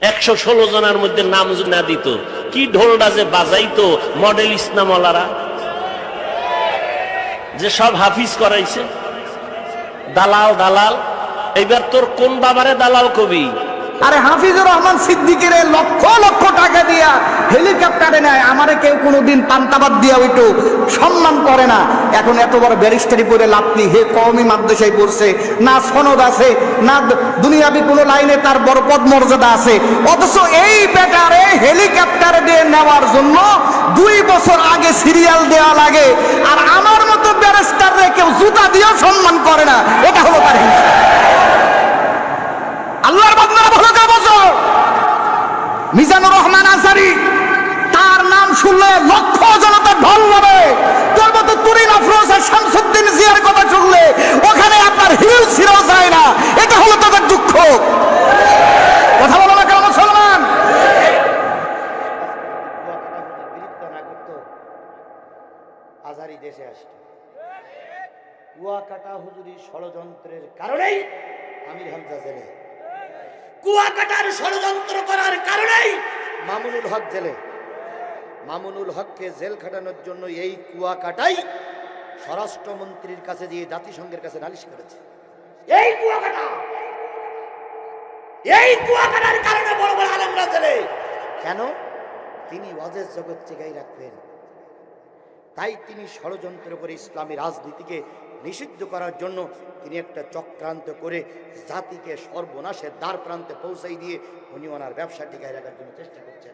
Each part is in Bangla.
116 জনের মধ্যে নাম না দিত, কি ঢোলটা যে বাজাইতো মডেল ইসলামওয়ালারা, যে সব হাফিজ করাইছে। দালাল দালাল। এইবার তোর কোন বাবারে দালাল কবি? আরে হাফিজুর রহমান সিদ্দিকের লক্ষ লক্ষ টাকা দিয়া হেলিকপ্টারে নেয়, আমারে কেউ কোনোদিন পান্তাবাদ দিয়া ওইটু সম্মান করে না। এখন এত বড় ব্যারিস্টারি পড়ে লাভ নেই, হে কওমি মাদ্রাসায় পড়ছে, না সনদ আছে, না দুনিয়াবি কোনো লাইনে তার বড় পদ মর্যাদা আছে, অথচ এই বেটারে হেলিকপ্টারে দিয়ে নেওয়ার জন্য 2 বছর আগে সিরিয়াল দেওয়া লাগে। আর আমার মতো ব্যারিস্টাররে কেউ জুতা দিয়েও সম্মান করে না। এটা হলো তার হিংসা। আল্লাহর বান্দারা ভালো করে বোঝো, মিজানুর রহমান আনসারী, তার নাম শুনলে লক্ষ জনতা ঢল হবে। তোর মতো তুরিন আফরোজ আর শামসুদ্দিন জিয়ার কথা শুনলে ওখানে আপনার হিল ছিঁড়েও যায় না। এটা হলো তাদের দুঃখ। কথা বলো না কেন মুসলমান? আজারি দেশে আসতো, কুয়াকাটা হুজুরি ষড়যন্ত্রের কারণেই আমির হামজা জেলে, কুয়াকাটার ষড়যন্ত্র করার কারণেই মামুনুল হক জেলে। মামুনুল হককে জেল খাটানোর জন্য এই কুয়াকাটাই স্বরাষ্ট্রমন্ত্রীর কাছে গিয়ে জাতিসংঘের কাছে নালিশ করেছে। এই কুয়াকাটার কারণে বড় বড় আলেমরা জেলে। কেন? তিনি ওয়াজের জগৎ চেগাই রাখবেন, তাই তিনি ষড়যন্ত্র করে ইসলামী রাজনীতিকে নিষিদ্ধ করার জন্য তিনি একটা চক্রান্ত করে জাতিকে সর্বনাশের দ্বার প্রান্তে পৌঁছাই দিয়ে উনি ওনার ব্যবসা টিকায় রাখার জন্য চেষ্টা করছেন।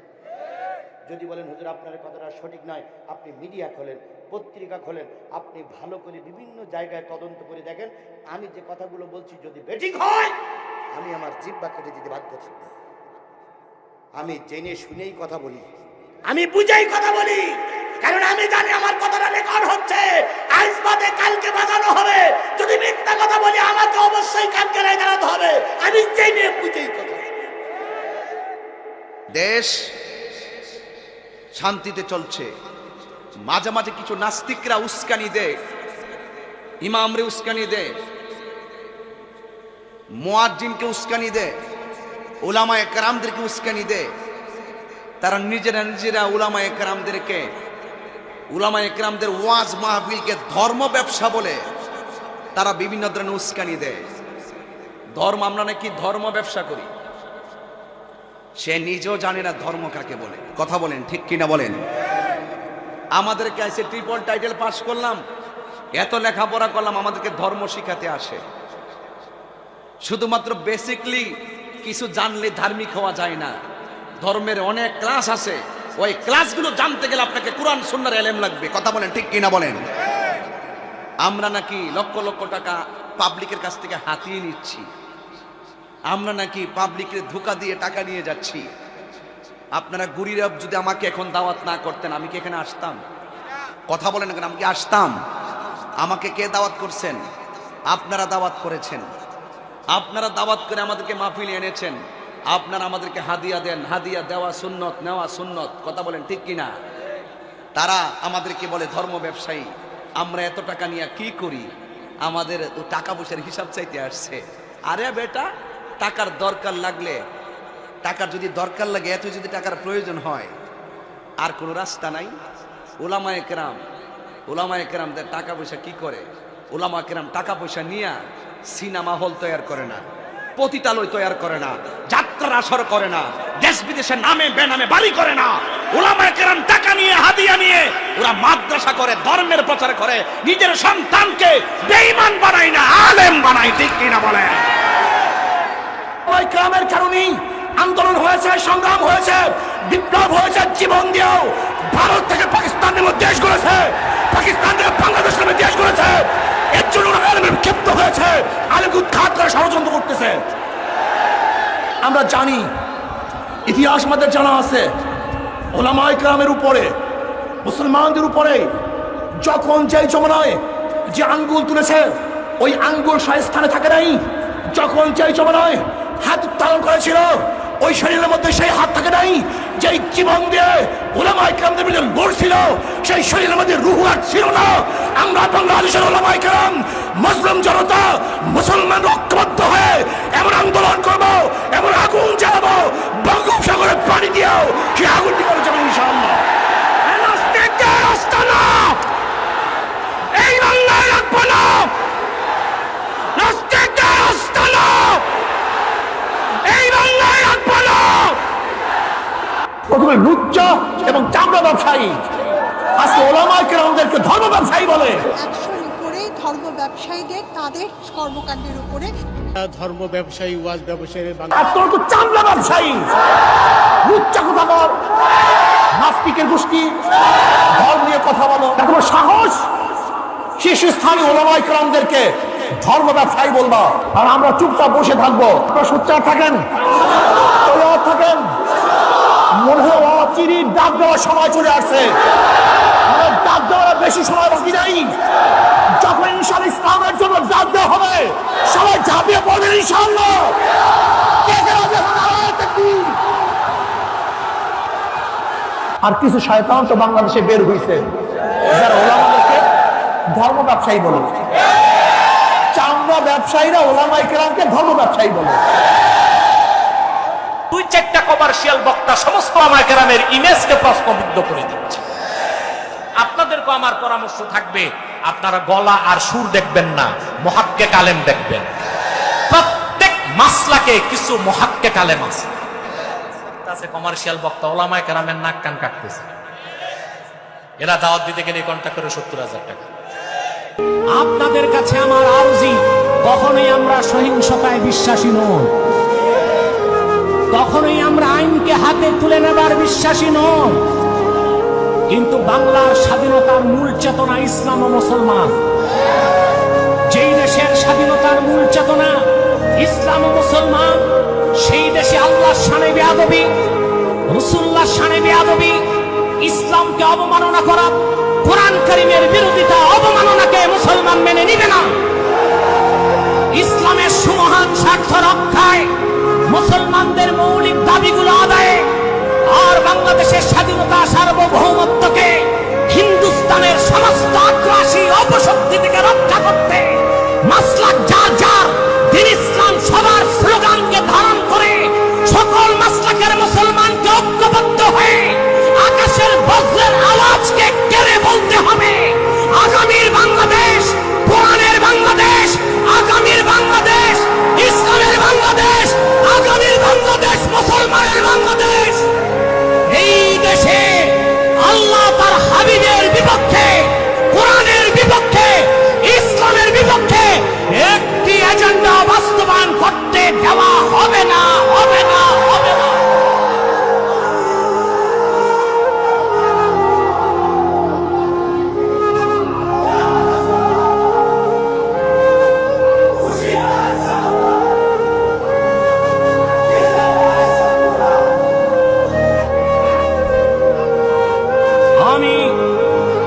যদি বলেন হুজুর আপনার কথাটা সঠিক নয়, আপনি মিডিয়া খোলেন, পত্রিকা খোলেন, আপনি ভালো করে বিভিন্ন জায়গায় তদন্ত করে দেখেন, আমি যে কথাগুলো বলছি যদি বেঠিক হয় আমি আমার জিহ্বা কেটে দিতে বাধ্য থাকব। আমি জেনে শুনেই কথা বলি, আমি বুঝেই কথা বলি, কারণ আমি জানি আমার কথাটা রেকর্ড হচ্ছে, আজ বাদে কালকে বাজানো হবে। যদি মিথ্যা কথা বলি আমাকে অবশ্যই কাঠগড়ায় দাঁড়াতে হবে। আমি জেনে বুঝেই কথা। দেশ শান্তিতে চলছে, মাঝে মাঝে কিছু নাস্তিকরা উস্কানি দেয়, ইমামরে উস্কানি দেয়, মুয়াজ্জিনকে উস্কানি দেয়, উলামায়ে কেরামদেরকে উস্কানি দেয়। তারা নিজেরা উলামায়ে কেরামদেরকে, উলামায়ে কেরামদের ওয়াজ মাহফিলকে ধর্ম ব্যবসা বলে তারা বিভিন্ন ধরনের উস্কানি দেয়। ধর্ম, আমরা নাকি ধর্ম ব্যবসা করি, সে নিজেও জানে না ধর্ম কাকে বলে। কথা বলেন ঠিক কিনা বলেন? আমাদেরকে এসে ট্রিপল টাইটেল পাস করলাম, এত লেখাপড়া করলাম, আমাদেরকে ধর্ম শিখাতে আসে। শুধুমাত্র বেসিকলি কিছু জানলে ধার্মিক হওয়া যায় না। ধর্মের অনেক ক্লাস আছে, ওই ক্লাসগুলো জানতে গেলে আপনাকে কোরআন সুন্নাহর ইলম লাগবে। কথা বলেন ঠিক কিনা বলেন? আমরা নাকি লক্ষ লক্ষ টাকা পাবলিকের কাছ থেকে হাতিয়ে নিচ্ছি, আমরা নাকি পাবলিকের ধোঁকা দিয়ে টাকা নিয়ে যাচ্ছি। আপনারা গুরিরব যদি আমাকে এখন দাওয়াত না করতেন আমি কি এখানে আসতাম? কথা বলেন কেন? আমি কি আসতাম? আমাকে কে দাওয়াত করছেন? আপনারা দাওয়াত করেছেন, আপনারা দাওয়াত করে আমাদেরকে মাহফিলে এনেছেন, আপনারা আমাদেরকে হাদিয়া দেন, হাদিয়া দেওয়া সুন্নত, নেওয়া সুন্নত। কথা বলেন ঠিক কিনা? তারা আমাদেরকে বলে ধর্ম ব্যবসায়ী। আমরা এত টাকা নিয়ে কি করি? আমাদের টাকা পয়সার হিসাব চাইতে আসছে। আরে বেটা, টাকার দরকার লাগলে, টাকার যদি দরকার লাগে, এত যদি টাকার প্রয়োজন হয়, আর কোনো রাস্তা নাই? উলামায়ে কেরামদের টাকা পয়সা কি করে? উলামায়ে কেরাম টাকা পয়সা নিয়ে সিনেমা হল তৈরি করে না, পতিতালয় তৈরি করে না, যাত্রার আসর করে না, দেশ বিদেশে নামে বেনামে বাড়ি করে না। উলামায়ে কেরাম টাকা নিয়ে, হাদিয়া নিয়ে ওরা মাদ্রাসা করে, ধর্মের প্রচার করে, নিজের সন্তানকে বেঈমান বানায় না, আলেম বানায়। ঠিক কিনা বলে? ওলামায়ে কেরামের কারণেই আন্দোলন হয়েছে, সংগ্রাম হয়েছে, বিপ্লব হয়েছে। জীবন দিয়েও ভারত থেকে পাকিস্তান নামে দেশ গড়েছে, পাকিস্তান থেকে বাংলাদেশ নামে দেশ গড়েছে। এর জন্য আলেমের ক্ষিপ্ত হয়েছে, আলেমকে উৎখাত করে ষড়যন্ত্র করতেছে। আমরা জানি, ইতিহাস আমাদের জানা আছে, ওলামায়ে কেরামের উপরে, মুসলমানদের উপরে যখন যেই জমানায় যে আঙ্গুল তুলেছে, ওই আঙ্গুল স্থানে থাকে নাই। যখন যেই জমানায় হাত উত্তোলন করেছিল, ওই শরীরের মধ্যে সেই হাত থাকে নাই। যেই জীবন দিয়ে উলামায়ে কেরামদের বিরুদ্ধে লড়ছিল, সেই শরীরের মধ্যে রূহ আর ছিল না। আমরা বাংলাদেশের উলামায়ে কেরাম, মুসলিম জনতা, মুসলমান ঐক্যবদ্ধ হয়ে এমন আন্দোলন করব, এমন আগুন জ্বালাবো, প্রথমে লুচ্চা এবং চামড়া ব্যবসায়ী, আজকে ওলামায়ে কেরামদেরকে ধর্ম ব্যবসায়ী বলে। 100-র উপরে ধর্ম ব্যবসায়ীদের তাদের কর্মকাণ্ডের উপরে ধর্ম ব্যবসায়ী ওয়াজ ব্যবসায়ী আর তোর তো চামড়া ব্যবসায়ী, লুচ্চা কথা বল, নাস্তিকের গোষ্ঠী, ধর্ম নিয়ে কথা বলো, এত বড় সাহস শীর্ষস্থানীয় ওলামায়ে কেরামদেরকে ধর্ম ব্যবসায়ী বলবা, আর আমরা চুপচাপ বসে থাকবো। আপনারা সোচ্চার থাকেন, তৈরি থাকেন। মনে হয় অচিরির ডাক দেওয়ার সময় চলে আসছে, ডাক দেওয়ার বেশি সময় বাকি নাই। যখন ইনশাআল্লাহ ইসলামের জন্য ডাক দেওয়া হবে, সবাই ঝাঁপিয়ে পড়বেন ইনশাআল্লাহ। আর কিছু শয়তান তো বাংলাদেশে বের হইছে, যারা ওলামাদেরকে ধর্ম ব্যবসায়ী বলে। চামড়া ব্যবসায়ীরা ওলামায়ে কেরামকে ধর্ম ব্যবসায়ী বলে। 2-4টা কমার্শিয়াল বক্তা সমস্ত ওলামায়ে কেরামের ইমেজকে প্রশ্নবিদ্ধ করে দিচ্ছে। আপনাদেরকে আমার পরামর্শ থাকবে, আপনারা গলা আর সুর দেখবেন না, মুহাক্কিক আলেম দেখবেন। প্রত্যেক মাসলাকে কিছু মুহাক্কিক আলেম আছে। কমার্শিয়াল বক্তা ওলামায়ে কেরামের নাক কান কাটতেছে, এরা দাওয়াত দিতে গেলে কন্ট্যাক্ট করে 70,000 টাকা। আপনাদের কাছে আমার আরজি, কখনোই আমরা সহিংসতায় বিশ্বাসী নই, কখনোই আমরা আইনকে হাতে তুলে নেবার বিশ্বাসী নই। কিন্তু বাংলার স্বাধীনতার মূল চেতনা ইসলাম ও মুসলমান। যেই দেশের স্বাধীনতার মূল চেতনা ইসলাম ও মুসলমান, সেই দেশে আল্লাহর শানে বেয়াদবি, রাসূলুল্লাহর শানে বেয়াদবি, ইসলামকে অবমাননা করা, কোরআন কারীমের বিরোধিতা, অবমাননাকে মুসলমান মেনে নিবে না। ইসলামের সুমহান স্বার্থ রক্ষায়, মুসলমানদের মৌলিক দাবিগুলো আদায়ে আর বাংলাদেশের স্বাধীনতা সার্বভৌমত্বকে হিন্দুস্তানের সমস্ত আগ্রাসী অপশক্তি থেকে রক্ষা করতে মাসলাক যার যার, দিন ইসলাম সবার স্লোগানকে ধারণ করে সকল মাসলাকের মুসলমানকে ঐক্যবদ্ধ হয়ে আকাশের বজ্রের আওয়াজকে কেড়ে বলতে হবে, আগামীর বাংলা